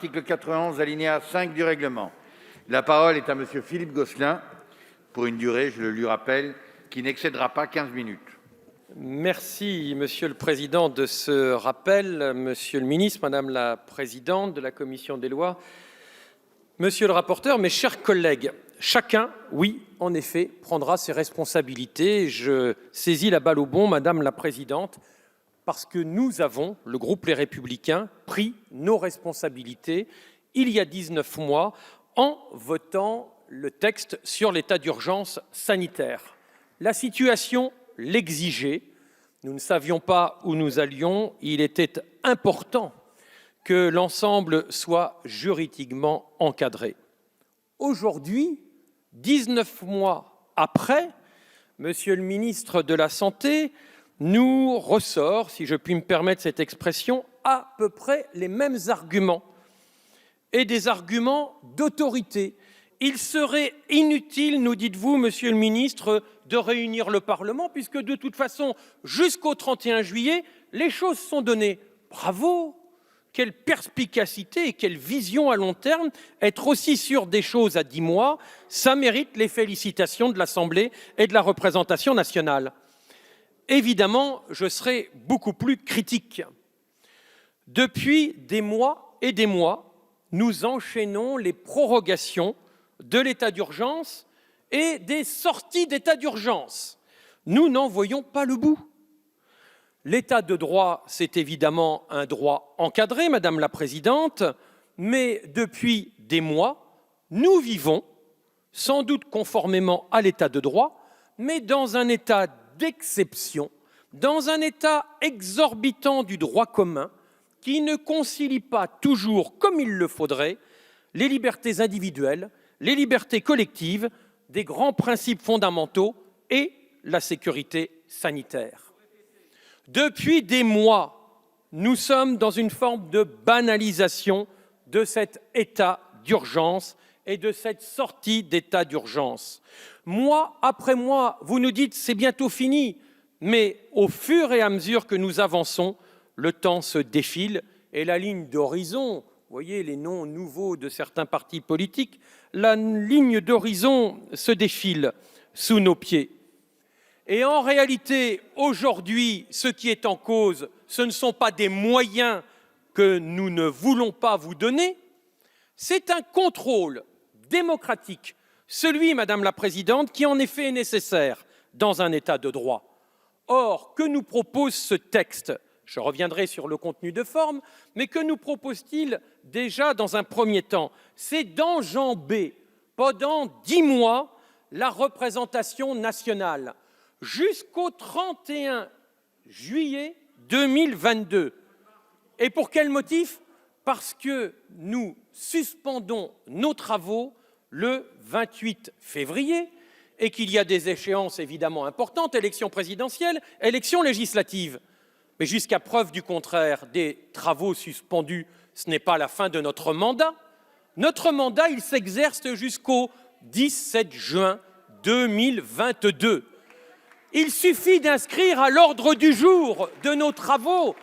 Article 91, alinéa 5 du règlement. La parole est à monsieur Philippe Gosselin, pour une durée, je le lui rappelle, qui n'excédera pas 15 minutes. Merci, Monsieur le Président, de ce rappel. Monsieur le Ministre, Madame la Présidente de la Commission des lois, Monsieur le rapporteur, mes chers collègues, chacun, oui, en effet, prendra ses responsabilités. Je saisis la balle au bond, Madame la Présidente, parce que nous avons, le groupe Les Républicains, pris nos responsabilités il y a 19 mois en votant le texte sur l'état d'urgence sanitaire. La situation l'exigeait, nous ne savions pas où nous allions, il était important que l'ensemble soit juridiquement encadré. Aujourd'hui, 19 mois après, Monsieur le ministre de la Santé nous ressort, si je puis me permettre cette expression, à peu près les mêmes arguments, et des arguments d'autorité. Il serait inutile, nous dites-vous, Monsieur le ministre, de réunir le Parlement, puisque de toute façon, jusqu'au 31 juillet, les choses sont données. Bravo! Quelle perspicacité et quelle vision à long terme. Être aussi sûr des choses à 10 mois, ça mérite les félicitations de l'Assemblée et de la représentation nationale. Évidemment, je serai beaucoup plus critique. Depuis des mois et des mois, nous enchaînons les prorogations de l'état d'urgence et des sorties d'état d'urgence. Nous n'en voyons pas le bout. L'état de droit, c'est évidemment un droit encadré, Madame la Présidente, mais depuis des mois, nous vivons, sans doute conformément à l'état de droit, mais dans un état d'exception, dans un état exorbitant du droit commun qui ne concilie pas toujours, comme il le faudrait, les libertés individuelles, les libertés collectives, des grands principes fondamentaux et la sécurité sanitaire. Depuis des mois, nous sommes dans une forme de banalisation de cet état d'urgence et de cette sortie d'état d'urgence. Mois après mois, vous nous dites c'est bientôt fini, mais au fur et à mesure que nous avançons, le temps se défile et la ligne d'horizon, vous voyez les noms nouveaux de certains partis politiques, la ligne d'horizon se défile sous nos pieds. Et en réalité, aujourd'hui, ce qui est en cause, ce ne sont pas des moyens que nous ne voulons pas vous donner, c'est un contrôle démocratique, celui, Madame la Présidente, qui en effet est nécessaire dans un État de droit. Or, que nous propose ce texte ? Je reviendrai sur le contenu de forme, mais que nous propose-t-il déjà dans un premier temps ? C'est d'enjamber pendant 10 mois la représentation nationale jusqu'au 31 juillet 2022. Et pour quel motif ? Parce que nous suspendons nos travaux le 28 février et qu'il y a des échéances évidemment importantes, élections présidentielles, élections législatives. Mais jusqu'à preuve du contraire, des travaux suspendus, ce n'est pas la fin de notre mandat. Notre mandat, il s'exerce jusqu'au 17 juin 2022. Il suffit d'inscrire à l'ordre du jour de nos travaux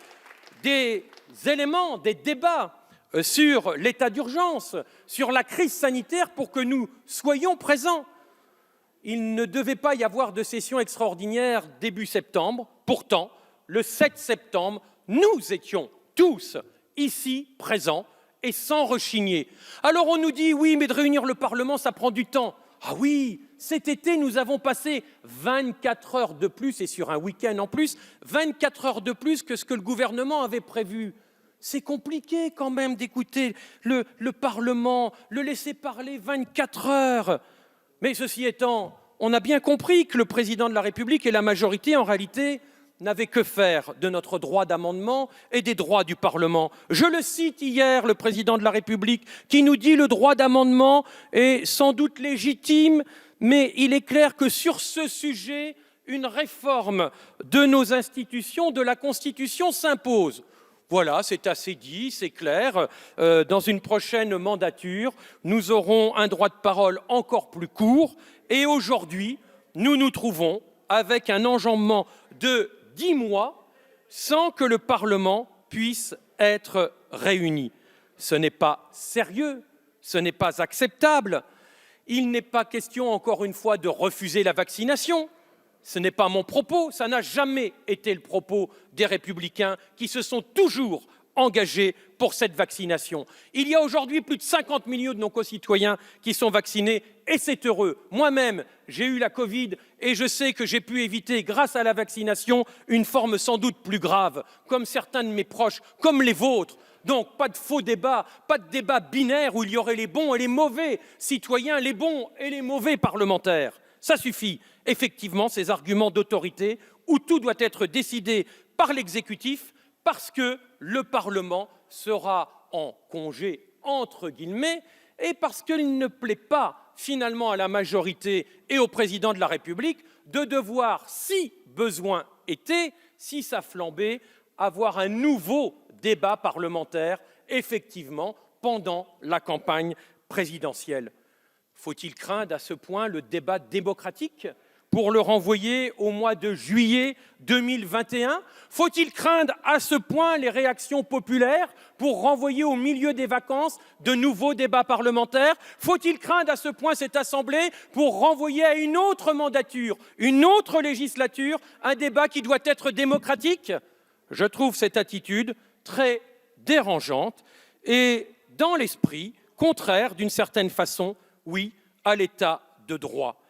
des éléments, des débats sur l'état d'urgence, sur la crise sanitaire pour que nous soyons présents. Il ne devait pas y avoir de session extraordinaire début septembre. Pourtant, le 7 septembre, nous étions tous ici présents et sans rechigner. Alors on nous dit, oui, mais de réunir le Parlement, ça prend du temps. Ah oui, cet été, nous avons passé 24 heures de plus, et sur un week-end en plus, 24 heures de plus que ce que le gouvernement avait prévu. C'est compliqué quand même d'écouter le Parlement, le laisser parler 24 heures. Mais ceci étant, on a bien compris que le président de la République et la majorité, en réalité, n'avaient que faire de notre droit d'amendement et des droits du Parlement. Je le cite hier, le président de la République, qui nous dit le droit d'amendement est sans doute légitime, mais il est clair que sur ce sujet, une réforme de nos institutions, de la Constitution s'impose. Voilà, c'est assez dit, c'est clair. Dans une prochaine mandature, nous aurons un droit de parole encore plus court. Et aujourd'hui, nous nous trouvons avec un enjambement de 10 mois sans que le Parlement puisse être réuni. Ce n'est pas sérieux, ce n'est pas acceptable. Il n'est pas question, encore une fois, de refuser la vaccination. Ce n'est pas mon propos, ça n'a jamais été le propos des Républicains qui se sont toujours engagés pour cette vaccination. Il y a aujourd'hui plus de 50 millions de nos concitoyens qui sont vaccinés et c'est heureux. Moi-même, j'ai eu la Covid et je sais que j'ai pu éviter, grâce à la vaccination, une forme sans doute plus grave, comme certains de mes proches, comme les vôtres. Donc, pas de faux débat, pas de débat binaire où il y aurait les bons et les mauvais citoyens, les bons et les mauvais parlementaires. Ça suffit, effectivement, ces arguments d'autorité où tout doit être décidé par l'exécutif parce que le Parlement sera en congé, entre guillemets, et parce qu'il ne plaît pas finalement à la majorité et au président de la République de devoir, si besoin était, si ça flambait, avoir un nouveau débat parlementaire, effectivement, pendant la campagne présidentielle. Faut-il craindre à ce point le débat démocratique pour le renvoyer au mois de juillet 2021? Faut-il craindre à ce point les réactions populaires pour renvoyer au milieu des vacances de nouveaux débats parlementaires? Faut-il craindre à ce point cette Assemblée pour renvoyer à une autre mandature, une autre législature, un débat qui doit être démocratique? Je trouve cette attitude très dérangeante et, dans l'esprit, contraire d'une certaine façon, oui, à l'état de droit.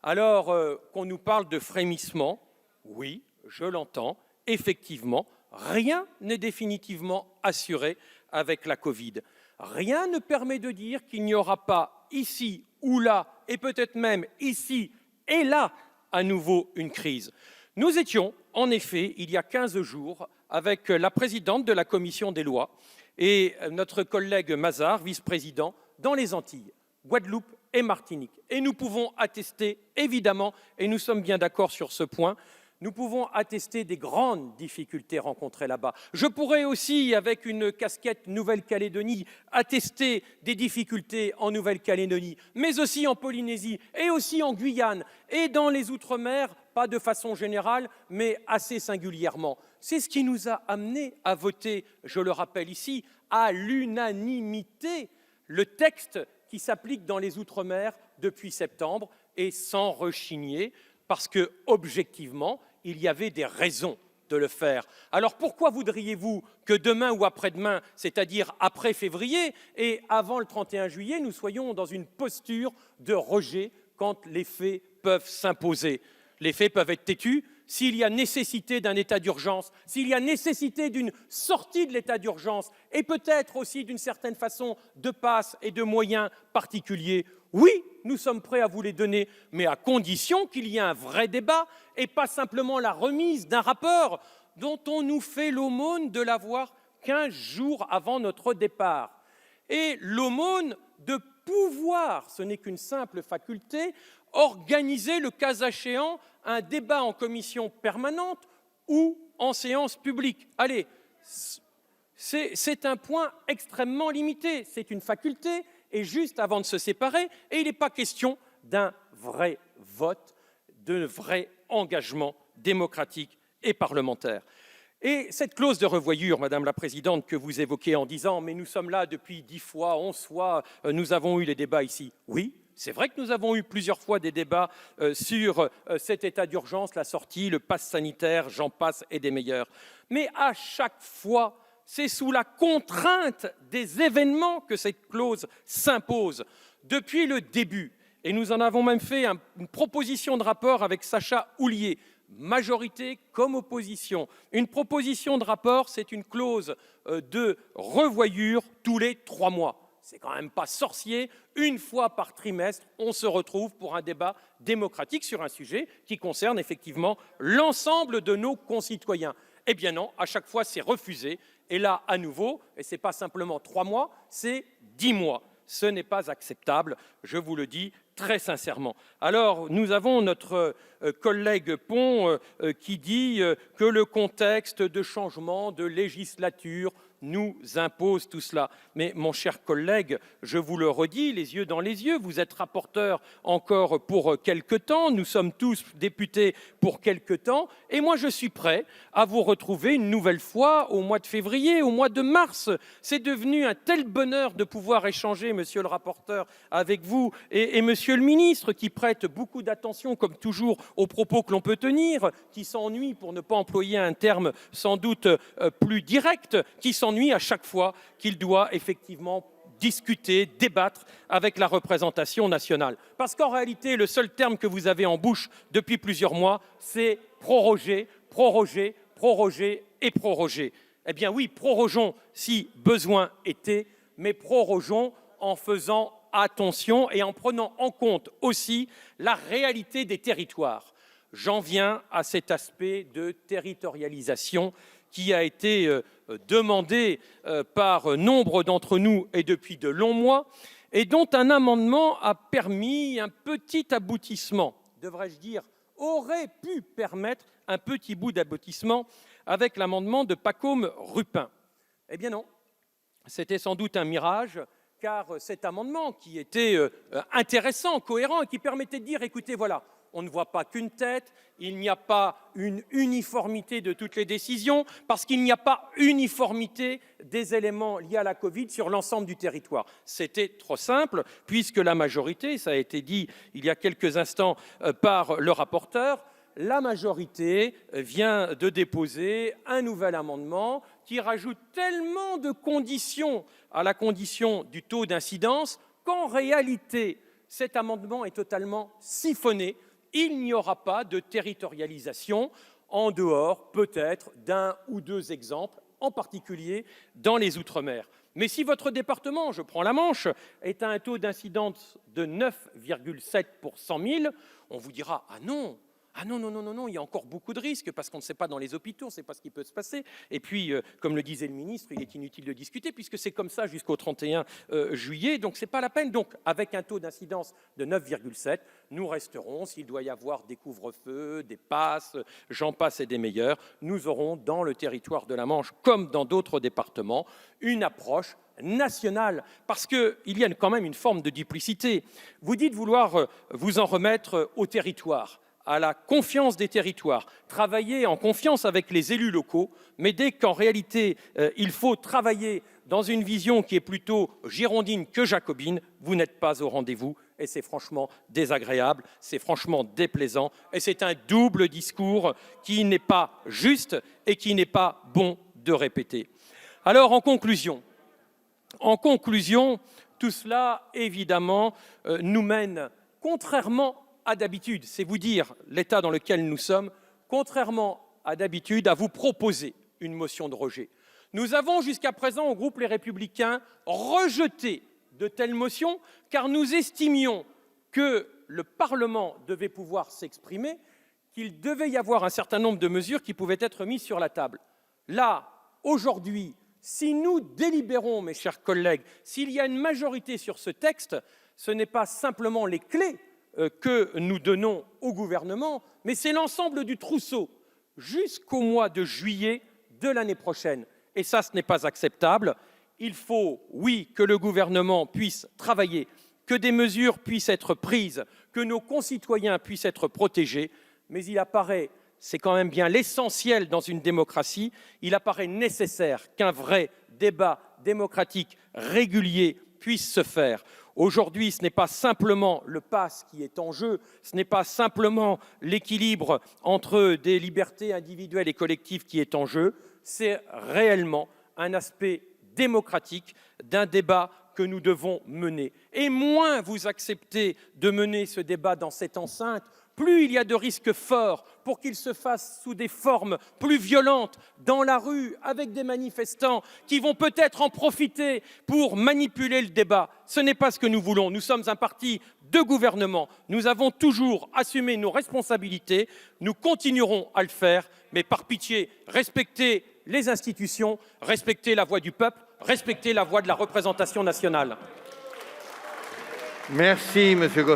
Alors qu'on nous parle de frémissement, oui, je l'entends, effectivement, rien n'est définitivement assuré avec la Covid. Rien ne permet de dire qu'il n'y aura pas ici ou là, et peut-être même ici et là, à nouveau une crise. Nous étions, en effet, il y a 15 jours, avec la présidente de la commission des lois et notre collègue Mazars, vice-président, dans les Antilles, Guadeloupe et Martinique. Et nous pouvons attester, évidemment, et nous sommes bien d'accord sur ce point, nous pouvons attester des grandes difficultés rencontrées là-bas. Je pourrais aussi, avec une casquette Nouvelle-Calédonie, attester des difficultés en Nouvelle-Calédonie, mais aussi en Polynésie, et aussi en Guyane, et dans les Outre-mer, pas de façon générale, mais assez singulièrement. C'est ce qui nous a amenés à voter, je le rappelle ici, à l'unanimité, le texte qui s'applique dans les Outre-mer depuis septembre, et sans rechigner, parce que, objectivement, il y avait des raisons de le faire. Alors pourquoi voudriez-vous que demain ou après-demain, c'est-à-dire après février et avant le 31 juillet, nous soyons dans une posture de rejet quand les faits peuvent s'imposer? Les faits peuvent être têtus. S'il y a nécessité d'un état d'urgence, s'il y a nécessité d'une sortie de l'état d'urgence et peut-être aussi d'une certaine façon de passe et de moyens particuliers, oui, nous sommes prêts à vous les donner, mais à condition qu'il y ait un vrai débat et pas simplement la remise d'un rapport dont on nous fait l'aumône de l'avoir 15 jours avant notre départ. Et l'aumône de pouvoir, ce n'est qu'une simple faculté, organiser le cas échéant un débat en commission permanente ou en séance publique. Allez, c'est un point extrêmement limité, c'est une faculté, et juste avant de se séparer, et il n'est pas question d'un vrai vote, de vrai engagement démocratique et parlementaire. Et cette clause de revoyure, Madame la Présidente, que vous évoquez en disant « mais nous sommes là depuis 10 fois, 11 fois, nous avons eu les débats ici ». Oui, c'est vrai que nous avons eu plusieurs fois des débats sur cet état d'urgence, la sortie, le pass sanitaire, j'en passe et des meilleurs. Mais à chaque fois, c'est sous la contrainte des événements que cette clause s'impose depuis le début. Et nous en avons même fait une proposition de rapport avec Sacha Houlié, majorité comme opposition. Une proposition de rapport, c'est une clause de revoyure tous les 3 mois. C'est quand même pas sorcier. Une fois par trimestre, on se retrouve pour un débat démocratique sur un sujet qui concerne effectivement l'ensemble de nos concitoyens. Eh bien non, à chaque fois, c'est refusé. Et là, à nouveau, et ce n'est pas simplement 3 mois, c'est 10 mois. Ce n'est pas acceptable, je vous le dis très sincèrement. Alors, nous avons notre collègue Pont qui dit que le contexte de changement de législature nous impose tout cela. Mais mon cher collègue, je vous le redis, les yeux dans les yeux, vous êtes rapporteur encore pour quelque temps, nous sommes tous députés pour quelque temps, et moi je suis prêt à vous retrouver une nouvelle fois au mois de février, au mois de mars. C'est devenu un tel bonheur de pouvoir échanger, monsieur le rapporteur, avec vous et monsieur le ministre, qui prête beaucoup d'attention, comme toujours, aux propos que l'on peut tenir, qui s'ennuie, pour ne pas employer un terme sans doute plus direct, qui s'ennuie à chaque fois qu'il doit effectivement discuter, débattre avec la représentation nationale. Parce qu'en réalité, le seul terme que vous avez en bouche depuis plusieurs mois, c'est proroger, proroger, proroger et proroger. Eh bien oui, prorogeons si besoin était, mais prorogeons en faisant attention et en prenant en compte aussi la réalité des territoires. J'en viens à cet aspect de territorialisation qui a été demandé par nombre d'entre nous et depuis de longs mois, et dont un amendement a permis un petit aboutissement, devrais-je dire, aurait pu permettre un petit bout d'aboutissement avec l'amendement de Pacôme-Rupin. Eh bien non, c'était sans doute un mirage, car cet amendement qui était intéressant, cohérent, et qui permettait de dire, écoutez, voilà, on ne voit pas qu'une tête, il n'y a pas une uniformité de toutes les décisions, parce qu'il n'y a pas uniformité des éléments liés à la Covid sur l'ensemble du territoire. C'était trop simple, puisque la majorité, ça a été dit il y a quelques instants par le rapporteur, la majorité vient de déposer un nouvel amendement qui rajoute tellement de conditions à la condition du taux d'incidence qu'en réalité, cet amendement est totalement siphonné. Il n'y aura pas de territorialisation en dehors, peut-être, d'un ou deux exemples, en particulier dans les Outre-mer. Mais si votre département, je prends la Manche, est à un taux d'incidence de 9,7 pour 100 000, on vous dira « Ah non !» Ah non, non, non, non, non, il y a encore beaucoup de risques parce qu'on ne sait pas dans les hôpitaux, on ne sait pas ce qui peut se passer. Et puis, comme le disait le ministre, il est inutile de discuter puisque c'est comme ça jusqu'au 31 juillet, donc ce n'est pas la peine. Donc, avec un taux d'incidence de 9,7, nous resterons, s'il doit y avoir des couvre-feux, des passes, j'en passe et des meilleurs, nous aurons dans le territoire de la Manche, comme dans d'autres départements, une approche nationale, parce qu'il y a quand même une forme de duplicité. Vous dites vouloir vous en remettre au territoire, à la confiance des territoires, travailler en confiance avec les élus locaux, mais dès qu'en réalité, il faut travailler dans une vision qui est plutôt girondine que jacobine, vous n'êtes pas au rendez-vous et c'est franchement désagréable, c'est franchement déplaisant et c'est un double discours qui n'est pas juste et qui n'est pas bon de répéter. Alors, en conclusion, tout cela, évidemment, nous mène, contrairement à d'habitude, c'est vous dire l'état dans lequel nous sommes, contrairement à d'habitude, à vous proposer une motion de rejet. Nous avons jusqu'à présent, au groupe Les Républicains, rejeté de telles motions, car nous estimions que le Parlement devait pouvoir s'exprimer, qu'il devait y avoir un certain nombre de mesures qui pouvaient être mises sur la table. Là, aujourd'hui, si nous délibérons, mes chers collègues, s'il y a une majorité sur ce texte, ce n'est pas simplement les clés que nous donnons au gouvernement, mais c'est l'ensemble du trousseau jusqu'au mois de juillet de l'année prochaine. Et ça, ce n'est pas acceptable. Il faut, oui, que le gouvernement puisse travailler, que des mesures puissent être prises, que nos concitoyens puissent être protégés, mais il apparaît, c'est quand même bien l'essentiel dans une démocratie, il apparaît nécessaire qu'un vrai débat démocratique régulier puisse se faire. Aujourd'hui, ce n'est pas simplement le pass qui est en jeu, ce n'est pas simplement l'équilibre entre des libertés individuelles et collectives qui est en jeu, c'est réellement un aspect démocratique d'un débat que nous devons mener. Et moins vous acceptez de mener ce débat dans cette enceinte, plus il y a de risques forts pour qu'il se fasse sous des formes plus violentes, dans la rue, avec des manifestants qui vont peut-être en profiter pour manipuler le débat. Ce n'est pas ce que nous voulons. Nous sommes un parti de gouvernement. Nous avons toujours assumé nos responsabilités. Nous continuerons à le faire, mais par pitié, respectez les institutions, respectez la voix du peuple, respectez la voix de la représentation nationale. Merci, Monsieur Gosselin.